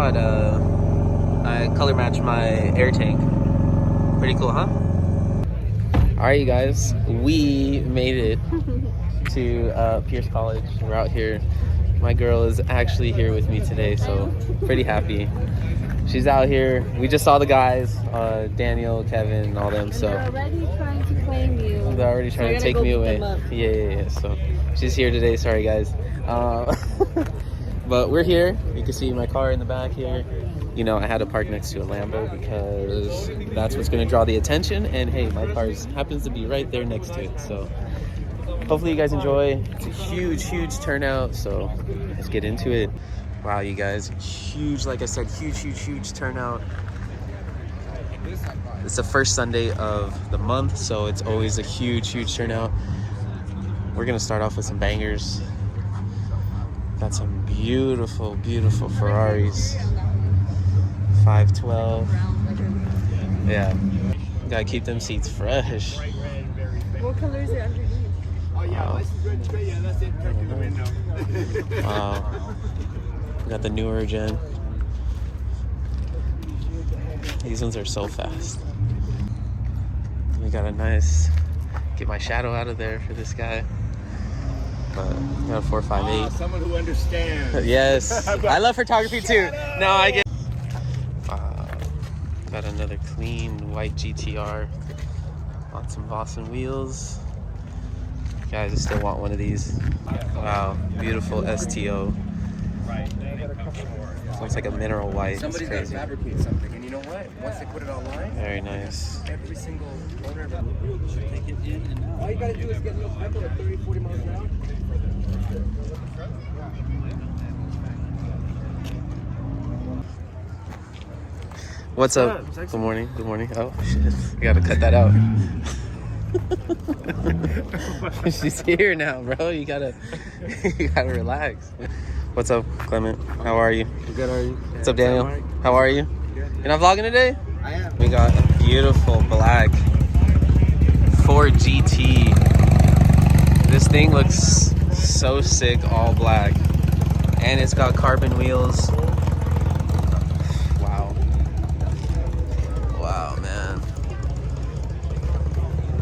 saw it, I color matched my air tank. Pretty cool, huh? All right, you guys, we made it to Pierce College. We're out here. My girl is actually here with me today, so pretty happy. She's out here. We just saw the guys, Daniel, Kevin, all them. So they're already trying to claim you. They're already trying to take me away. Yeah. So she's here today. Sorry, guys. But we're here. You can see my car in the back here. You know, I had to park next to a Lambo because that's what's going to draw the attention. And hey, my car happens to be right there next to it. So hopefully you guys enjoy. It's a huge turnout. So let's get into it. Wow, you guys, huge, like I said, huge turnout. It's the first Sunday of the month, so it's always a huge turnout. We're gonna start off with some bangers. Got some beautiful Ferraris. 512. Yeah, gotta keep them seats fresh. What color is it underneath? Wow. Wow. Got the newer gen. These ones are so fast. We got a nice, get my shadow out of there for this guy. But got a 458. Someone who understands. Yes. I love photography too. No, I get. Got another clean white GTR on some Vossen wheels. Guys, I still want one of these. Wow, beautiful STO. Looks like a mineral white. Somebody's got to fabricate something, and you know what? Once they put it online, very nice. every single owner should take it in and out. All you got to do is get a little pepper at 30, 40 miles an hour. What's up? Good morning. Oh, shit. I gotta cut that out. She's here now, bro. You gotta relax. What's up, Clement? How are you? Good, how are you? What's up, Daniel? How are you? Good. You're not vlogging today? I am. We got a beautiful black Ford GT. This thing looks so sick, all black. And it's got carbon wheels. Wow, man.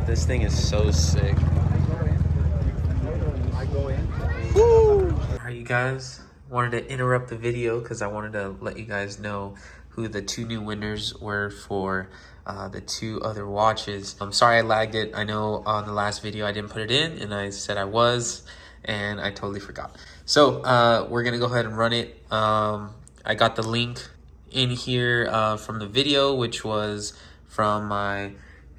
This thing is so sick. Woo! Alright, you guys, wanted to interrupt the video because I wanted to let you guys know who the two new winners were for the two other watches. I'm sorry I lagged it. I know on the last video I didn't put it in and I said I was, and I totally forgot. So we're gonna go ahead and run it. I got the link in here from the video, which was from my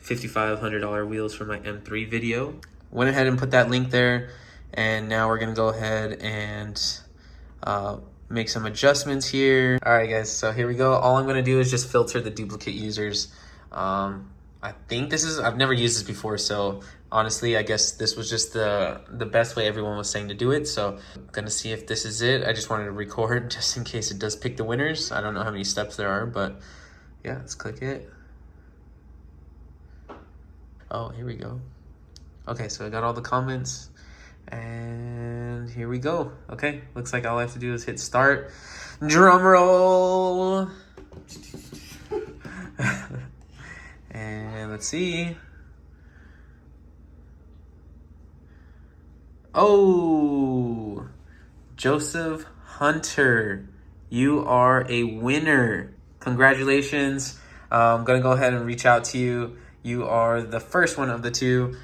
$5,500 wheels from my M3 video. Went ahead and put that link there, and now we're gonna go ahead and make some adjustments here. All right, guys, so here we go. All I'm gonna do is just filter the duplicate users. I think I've never used this before, so honestly, I guess this was just the best way everyone was saying to do it. So I'm gonna see if this is it. I just wanted to record just in case it does pick the winners. I don't know how many steps there are, but yeah, let's click it. Oh, here we go. Okay, so I got all the comments and here we go. Okay, looks like all I have to do is hit start. Drum roll. And let's see. Oh, Joseph Hunter, you are a winner. Congratulations. I'm gonna go ahead and reach out to you. You are the first one of the two.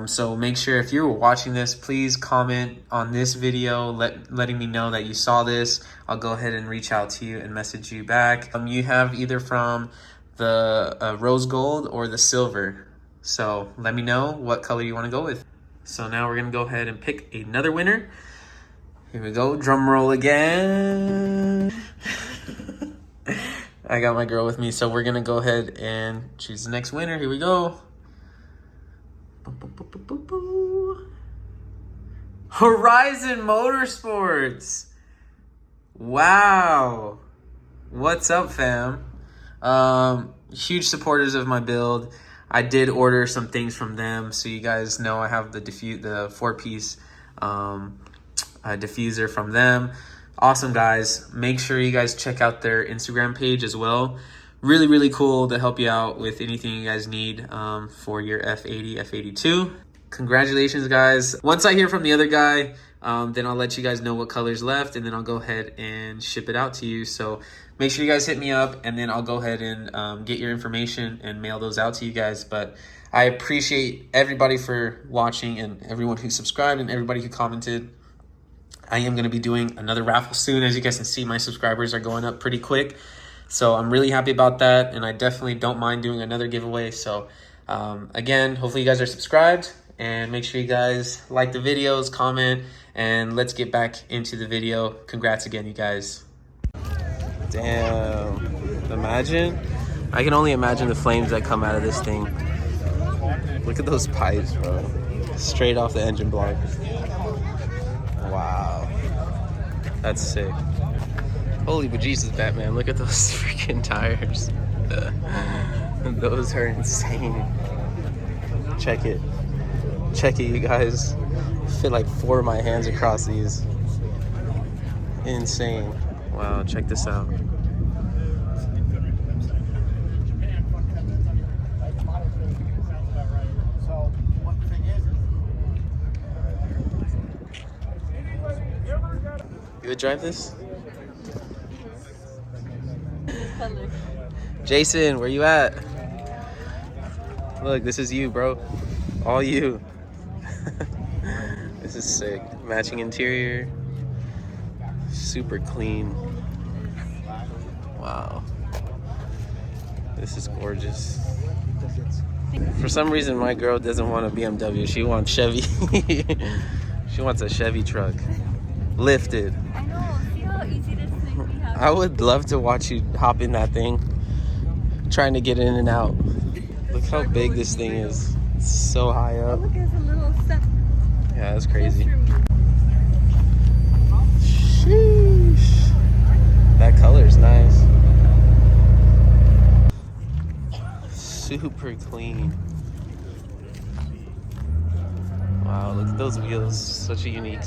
So make sure if you're watching this, please comment on this video, letting me know that you saw this. I'll go ahead and reach out to you and message you back. You have either from the rose gold or the silver. So let me know what color you want to go with. So now we're gonna go ahead and pick another winner. Here we go, drum roll again. I got my girl with me, so we're gonna go ahead and choose the next winner. Here we go. Horizon Motorsports. Wow. What's up, fam? Huge supporters of my build. I did order some things from them, so you guys know I have the 4-piece diffuser from them. Awesome, guys. Make sure you guys check out their Instagram page as well. Really, really cool to help you out with anything you guys need for your F80, F82. Congratulations, guys. Once I hear from the other guy, then I'll let you guys know what color's left, and then I'll go ahead and ship it out to you. So make sure you guys hit me up, and then I'll go ahead and get your information and mail those out to you guys. But I appreciate everybody for watching and everyone who subscribed and everybody who commented. I am going to be doing another raffle soon. As you guys can see, my subscribers are going up pretty quick. So I'm really happy about that, and I definitely don't mind doing another giveaway. So again, hopefully you guys are subscribed, and make sure you guys like the videos, comment, and let's get back into the video. Congrats again, you guys. Damn. Imagine. I can only imagine the flames that come out of this thing. Look at those pipes, bro. Straight off the engine block. Wow. That's sick. Holy bejesus, Batman. Look at those freaking tires. Those are insane. Check it. Check it, you guys. Fit like 4 of my hands across these. Insane. Wow, check this out. You would drive this? Jason, where you at? Look, this is you, bro. All you. This is sick. Matching interior. Super clean. Wow. This is gorgeous. For some reason, my girl doesn't want a BMW. She wants Chevy. She wants a Chevy truck. Lifted. I know. See how easy this thing we have. I would love to watch you hop in that thing, trying to get in and out. Look how big this thing is. It's so high up. Look, it's a little step. Yeah, that's crazy. Sheesh. That color's nice. Super clean. Wow, look at those wheels. Such a unique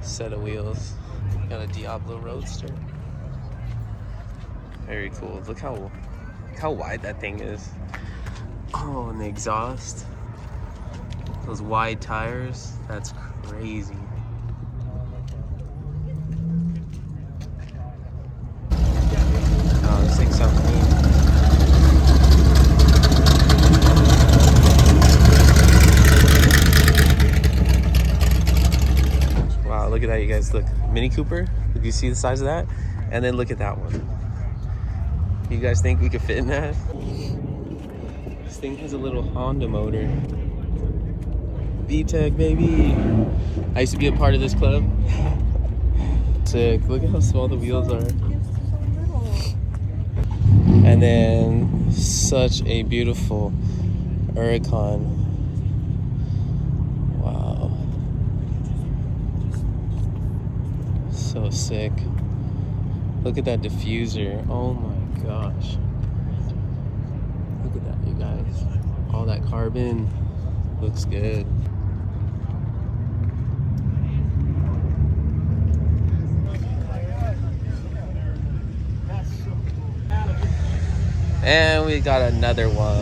set of wheels. Got a Diablo Roadster. Very cool. Look how wide that thing is. Oh, and the exhaust. Those wide tires. That's crazy. Oh, this thing's so clean. Wow, look at that, you guys. Look, Mini Cooper. Did you see the size of that? And then look at that one. You guys think we could fit in that? This thing has a little Honda motor. VTEC, baby. I used to be a part of this club. Sick. Look at how small the wheels are. And then such a beautiful Huracan. Wow. So sick. Look at that diffuser. Oh my gosh. Look at that, you guys. All that carbon. Looks good. And we got another one.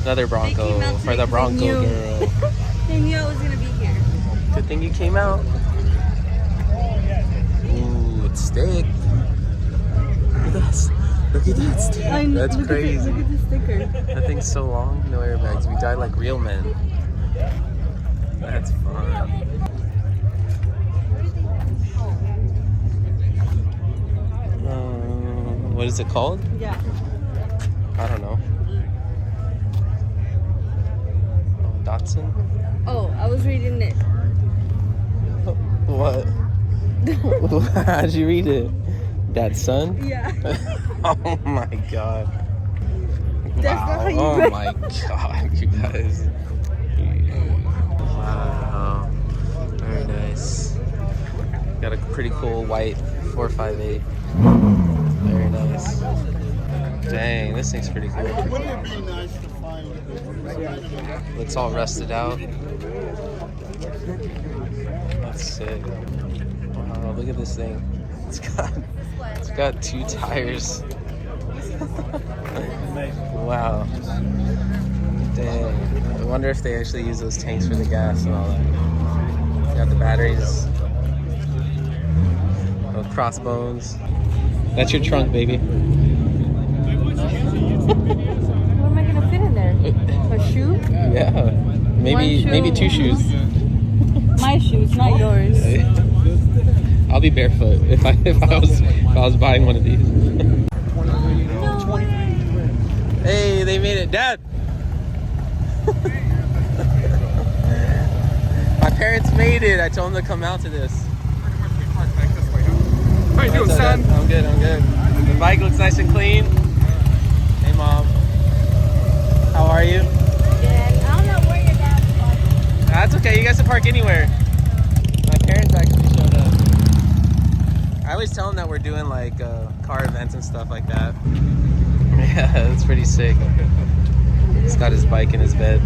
Another Bronco for the Bronco girl. They knew I was gonna be here. Good thing you came out. Ooh, it's thick. Look at that. Look at that sticker. That's crazy. Look at the sticker. That thing's so long. No airbags. We die like real men. That's fun. What is it called? Yeah. I don't know. Oh, Datsun? Oh, I was reading it. What? How'd you read it? Datsun? Yeah. Oh my god. That's not how you Oh read. my god, you guys. Wow. Very nice. Got a pretty cool white 458. Very nice. Dang, this thing's pretty cool. Wouldn't it be nice to find Looks all rusted out. Sick. Wow, look at this thing. It's got 2 tires. Wow. Dang. I wonder if they actually use those tanks for the gas and all that. Got the batteries. Oh, crossbones. That's your trunk, baby. What am I gonna fit in there? A shoe? Yeah. Maybe 2 shoes. My shoes, not yours. I'll be barefoot if I was buying one of these. No way. Hey, they made it, Dad. My parents made it. I told them to come out to this. How you doing, son? I'm good. The bike looks nice and clean. Hey, Mom. How are you? Good. I don't know where your dad's from. That's okay. You guys can park anywhere. My parents actually showed up. I always tell them that we're doing like car events and stuff like that. Yeah, that's pretty sick. He's got his bike in his bed.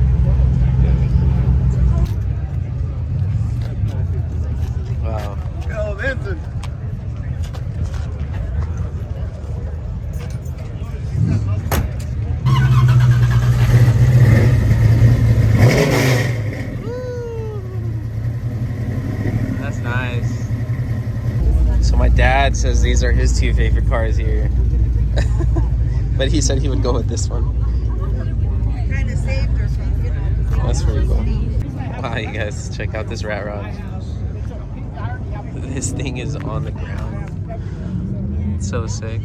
Wow. Yo, Vincent. That's nice. So my dad says these are his 2 favorite cars here. But he said he would go with this one. Kind of saved or something, you know. That's pretty cool. Wow, you guys, check out this rat rod. This thing is on the ground. It's so sick.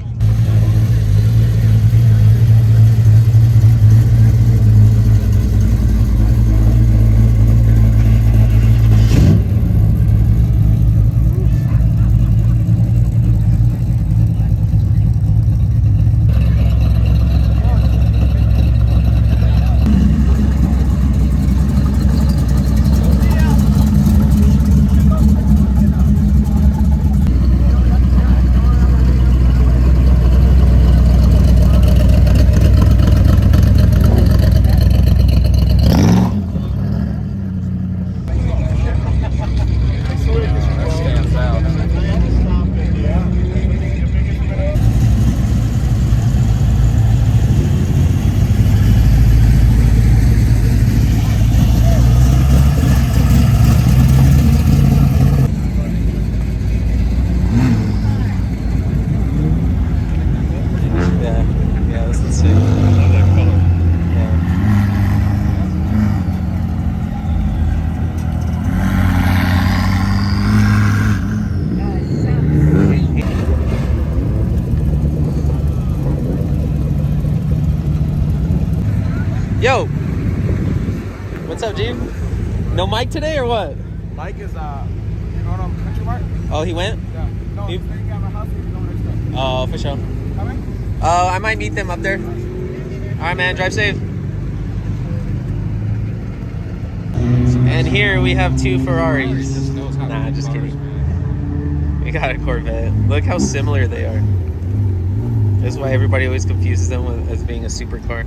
Yo, what's up, G? No Mike today or what? Mike is, you going on Country Mart? Oh, he went? Yeah. No, he's staying at my house. He's going next door. Oh, for sure. Coming? I might meet them up there. All right, man. Drive safe. And here we have 2 Ferraris. Nah, just kidding. We got a Corvette. Look how similar they are. That's why everybody always confuses them with, as being a supercar.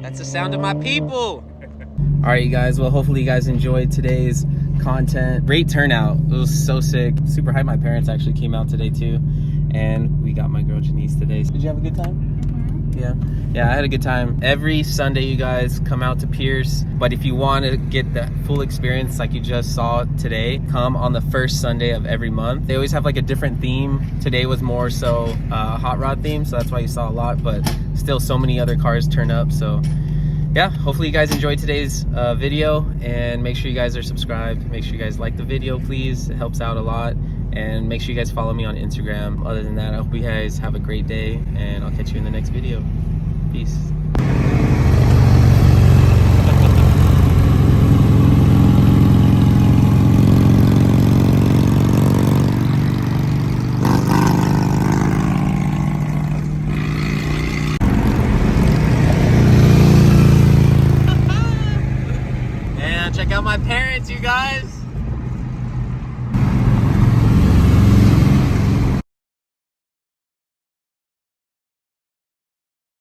That's the sound of my people. All right, you guys. Well, hopefully you guys enjoyed today's content. Great turnout. It was so sick. Super hype. My parents actually came out today too. And we got my girl Janice today. Did you have a good time? Yeah, I had a good time. Every Sunday, you guys come out to Pierce. But if you want to get the full experience like you just saw today, come on the first Sunday of every month. They always have like a different theme. Today was more so hot rod theme, so that's why you saw a lot, but still so many other cars turn up. So yeah, hopefully you guys enjoyed today's video, and make sure you guys are subscribed. Make sure you guys like the video, please. It helps out a lot. And make sure you guys follow me on Instagram. Other than that, I hope you guys have a great day, and I'll catch you in the next video. Peace. And check out my parents, you guys.